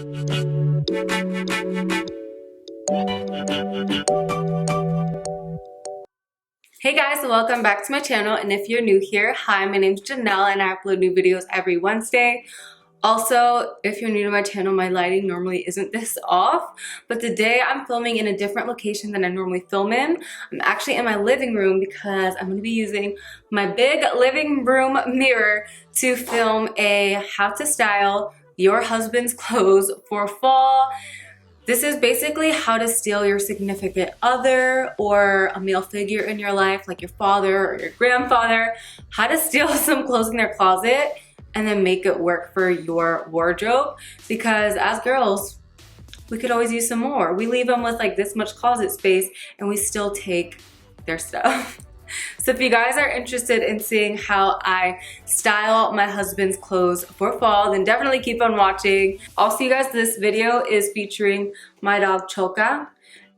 Hey guys, welcome back to my channel, and if you're new here, hi, my name's Janelle and I upload new videos every Wednesday. Also, if you're new to my channel, my lighting normally isn't this off, but today I'm filming in a different location than I normally film in. I'm actually in my living room because I'm going to be using my big living room mirror to film a how to style your husband's clothes for fall. This is basically how to steal your significant other or a male figure in your life, like your father or your grandfather, how to steal some clothes in their closet and then make it work for your wardrobe. Because as girls, we could always use some more. We leave them with like this much closet space and we still take their stuff. So if you guys are interested in seeing how I style my husband's clothes for fall, then definitely keep on watching. Also, you guys, this video is featuring my dog Choka.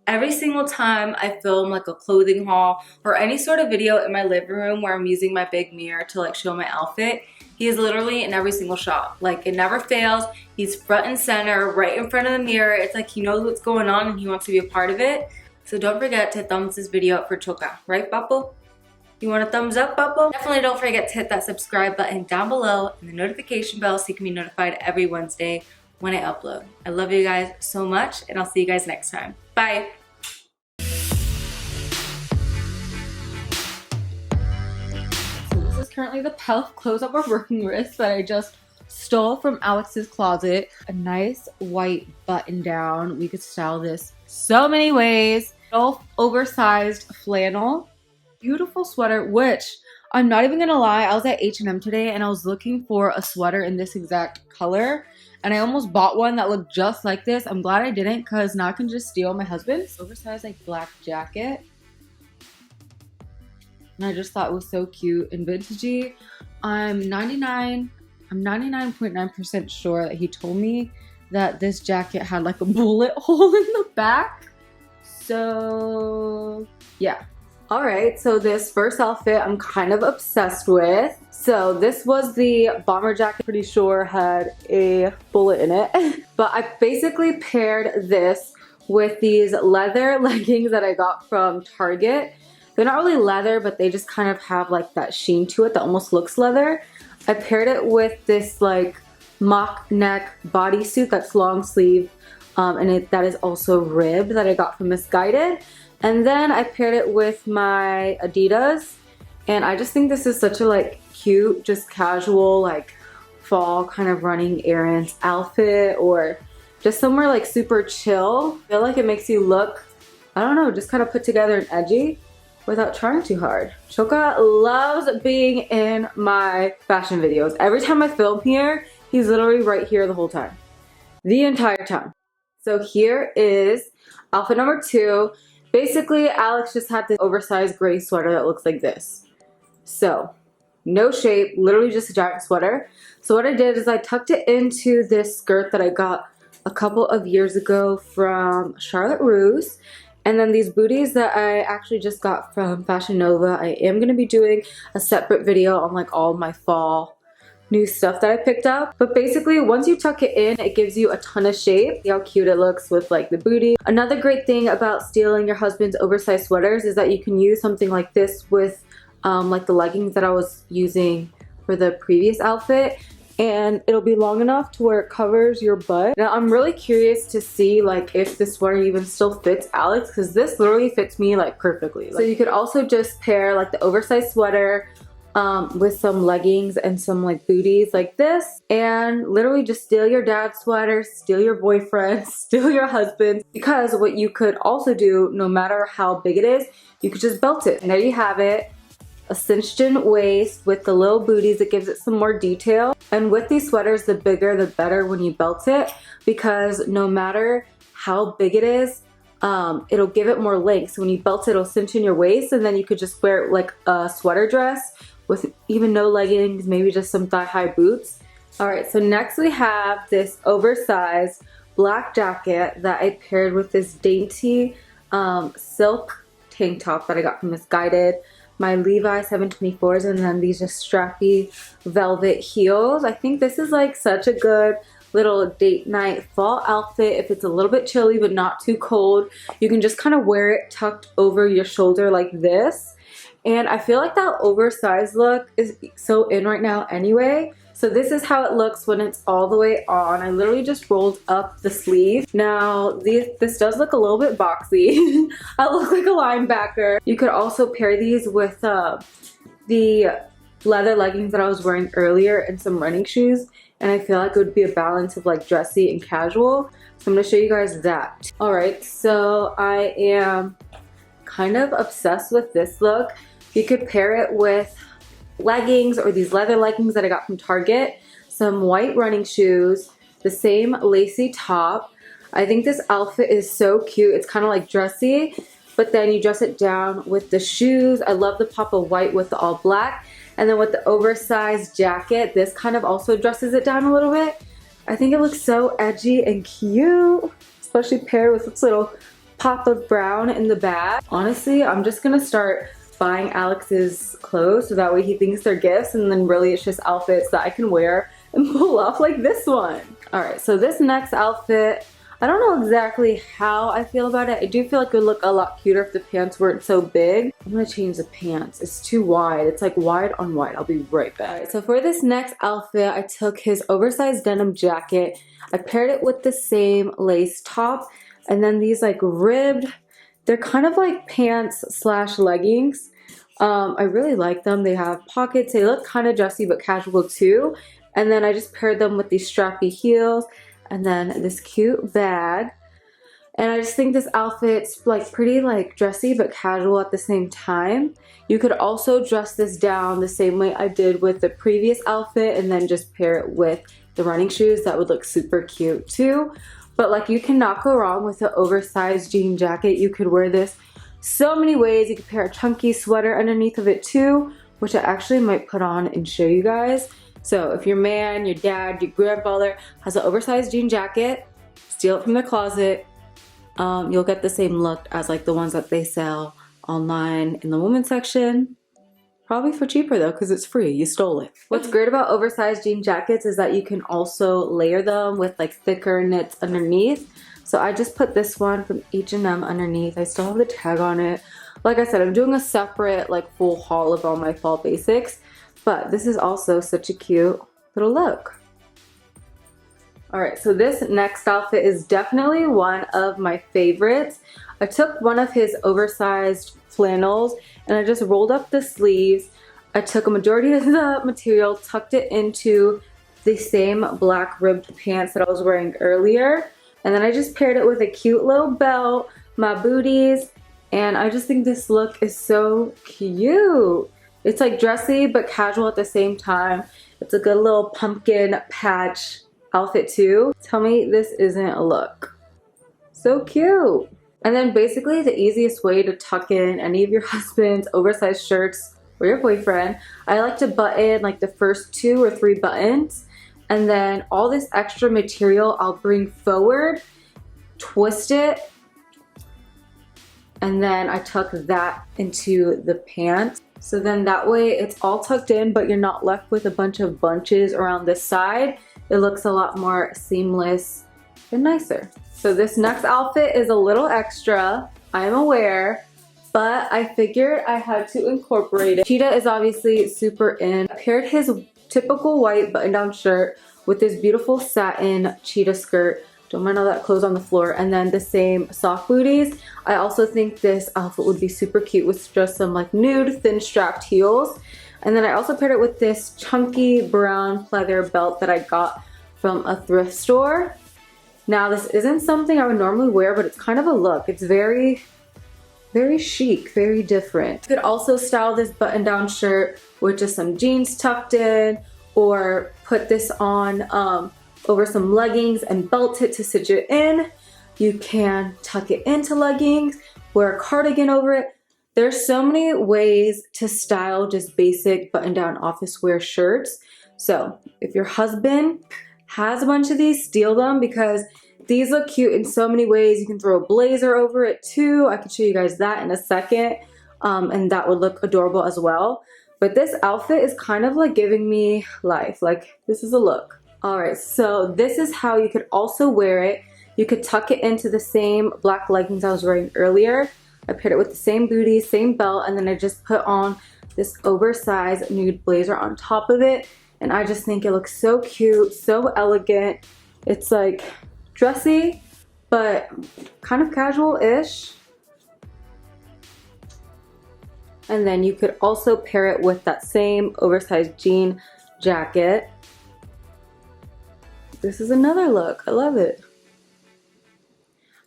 Every single time I film like a clothing haul or any sort of video in my living room where I'm using my big mirror to like show my outfit, he is literally in every single shot. Like, it never fails. He's front and center, right in front of the mirror. It's like he knows what's going on and he wants to be a part of it. So don't forget to thumbs this video up for Choka. Right, Papo? You want a thumbs up, Papo? Definitely don't forget to hit that subscribe button down below and the notification bell so you can be notified every Wednesday when I upload. I love you guys so much, and I'll see you guys next time. Bye. So this is currently the pile of clothes that we're working with that I just stole from Alex's closet. A nice white button down. We could style this so many ways. Oversized flannel. Beautiful sweater, which I'm not even gonna lie, I was at H&M today and I was looking for a sweater in this exact color and I almost bought one that looked just like this. I'm glad I didn't because now I can just steal my husband's oversized like black jacket. And I just thought it was so cute and vintagey. I'm 99.9% sure that he told me that this jacket had like a bullet hole in the back. So yeah. Alright, so this first outfit I'm kind of obsessed with. So this was the bomber jacket, pretty sure had a bullet in it. But I basically paired this with these leather leggings that I got from Target. They're not really leather, but they just kind of have like that sheen to it that almost looks leather. I paired it with this like mock neck bodysuit that's long sleeve and that is also ribbed that I got from Misguided. And then I paired it with my Adidas, and I just think this is such a like cute, just casual, like fall kind of running errands outfit, or just somewhere like super chill. I feel like it makes you look, I don't know, just kind of put together and edgy without trying too hard. Choka loves being in my fashion videos. Every time I film here, he's literally right here the whole time. The entire time. So here is outfit number 2. Basically, Alex just had this oversized gray sweater that looks like this. So, no shape, literally just a jacket sweater. So what I did is I tucked it into this skirt that I got a couple of years ago from Charlotte Russe. And then these booties that I actually just got from Fashion Nova. I am going to be doing a separate video on like all my fall new stuff that I picked up. But basically, once you tuck it in, it gives you a ton of shape. See how cute it looks with like the booty. Another great thing about stealing your husband's oversized sweaters is that you can use something like this with like the leggings that I was using for the previous outfit, and it'll be long enough to where it covers your butt. Now I'm really curious to see like if this sweater even still fits Alex, because this literally fits me like perfectly. So you could also just pair like the oversized sweater with some leggings and some like booties like this, and literally just steal your dad's sweater, steal your boyfriend, steal your husband. Because what you could also do, no matter how big it is, you could just belt it. And there you have it. A cinched in waist with the little booties. It gives it some more detail. And with these sweaters, the bigger the better when you belt it, because no matter how big it is, it'll give it more length. So when you belt it, it'll cinch in your waist, and then you could just wear it like a sweater dress with even no leggings, maybe just some thigh-high boots. Alright, so next we have this oversized black jacket that I paired with this dainty silk tank top that I got from Misguided. My Levi 724s, and then these just strappy velvet heels. I think this is like such a good little date night fall outfit. If it's a little bit chilly but not too cold, you can just kind of wear it tucked over your shoulder like this. And I feel like that oversized look is so in right now anyway. So this is how it looks when it's all the way on. I literally just rolled up the sleeve. Now this does look a little bit boxy. I look like a linebacker. You could also pair these with the leather leggings that I was wearing earlier and some running shoes. And I feel like it would be a balance of like dressy and casual. So I'm gonna show you guys that. All right, so I am kind of obsessed with this look. You could pair it with leggings or these leather leggings that I got from Target, some white running shoes, the same lacy top. I think this outfit is so cute. It's kind of like dressy, but then you dress it down with the shoes. I love the pop of white with the all black. And then with the oversized jacket, this kind of also dresses it down a little bit. I think it looks so edgy and cute, especially paired with this little pop of brown in the back. Honestly, I'm just gonna start buying Alex's clothes so that way he thinks they're gifts, and then really it's just outfits that I can wear and pull off like this one. Alright, so this next outfit, I don't know exactly how I feel about it. I do feel like it would look a lot cuter if the pants weren't so big. I'm gonna change the pants. It's too wide. It's like wide on wide. I'll be right back. Alright, so for this next outfit, I took his oversized denim jacket. I paired it with the same lace top, and then these like ribbed, they're kind of like pants slash leggings. I really like them. They have pockets. They look kind of dressy but casual too. And then I just paired them with these strappy heels and then this cute bag. And I just think this outfit's like pretty like dressy but casual at the same time. You could also dress this down the same way I did with the previous outfit and then just pair it with the running shoes. That would look super cute too. But like you cannot go wrong with the oversized jean jacket. You could wear this so many ways. You could pair a chunky sweater underneath of it too, which I actually might put on and show you guys. So if your man, your dad, your grandfather has an oversized jean jacket, steal it from the closet. You'll get the same look as like the ones that they sell online in the women's section. Probably for cheaper though, because it's free. You stole it. What's great about oversized jean jackets is that you can also layer them with like thicker knits underneath. So I just put this one from H&M underneath. I still have the tag on it. Like I said, I'm doing a separate like full haul of all my fall basics, but this is also such a cute little look. Alright, so this next outfit is definitely one of my favorites. I took one of his oversized flannels and I just rolled up the sleeves. I took a majority of the material, tucked it into the same black ribbed pants that I was wearing earlier. And then I just paired it with a cute little belt, my booties, and I just think this look is so cute. It's like dressy but casual at the same time. It's a good little pumpkin patch outfit too. Tell me this isn't a look. So cute. And then basically the easiest way to tuck in any of your husband's oversized shirts or your boyfriend, I like to button like the first 2 or 3 buttons. And then all this extra material I'll bring forward, twist it, and then I tuck that into the pants. So then that way it's all tucked in, but you're not left with a bunch of bunches around the side. It looks a lot more seamless and nicer. So this next outfit is a little extra, I'm aware, but I figured I had to incorporate it. Cheetah is obviously super in. I paired his typical white button-down shirt with this beautiful satin cheetah skirt. Don't mind all that clothes on the floor. And then the same soft booties. I also think this outfit would be super cute with just some like nude thin strapped heels. And then I also paired it with this chunky brown pleather belt that I got from a thrift store. Now this isn't something I would normally wear, but it's kind of a look. It's very chic, very different. You could also style this button-down shirt with just some jeans tucked in, or put this on over some leggings and belt it to stitch it in. You can tuck it into leggings, wear a cardigan over it. There's so many ways to style just basic button-down office wear shirts. So if your husband has a bunch of these, steal them because these look cute in so many ways. You can throw a blazer over it too. I can show you guys that in a second, and that would look adorable as well. But this outfit is kind of like giving me life. Like, this is a look. All right, so this is how you could also wear it. You could tuck it into the same black leggings I was wearing earlier. I paired it with the same booty, same belt, and then I just put on this oversized nude blazer on top of it. And I just think it looks so cute, so elegant. It's like dressy, but kind of casual-ish. And then you could also pair it with that same oversized jean jacket. This is another look. I love it.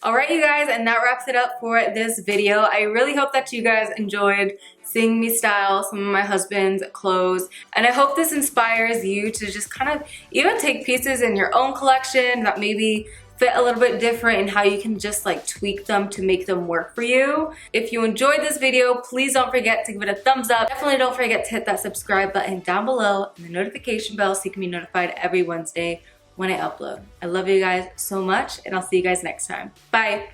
Alright you guys, and that wraps it up for this video. I really hope that you guys enjoyed seeing me style some of my husband's clothes. And I hope this inspires you to just kind of even take pieces in your own collection that maybe fit a little bit different and how you can just like tweak them to make them work for you. If you enjoyed this video, please don't forget to give it a thumbs up. Definitely don't forget to hit that subscribe button down below and the notification bell so you can be notified every Wednesday when I upload. I love you guys so much, and I'll see you guys next time. Bye.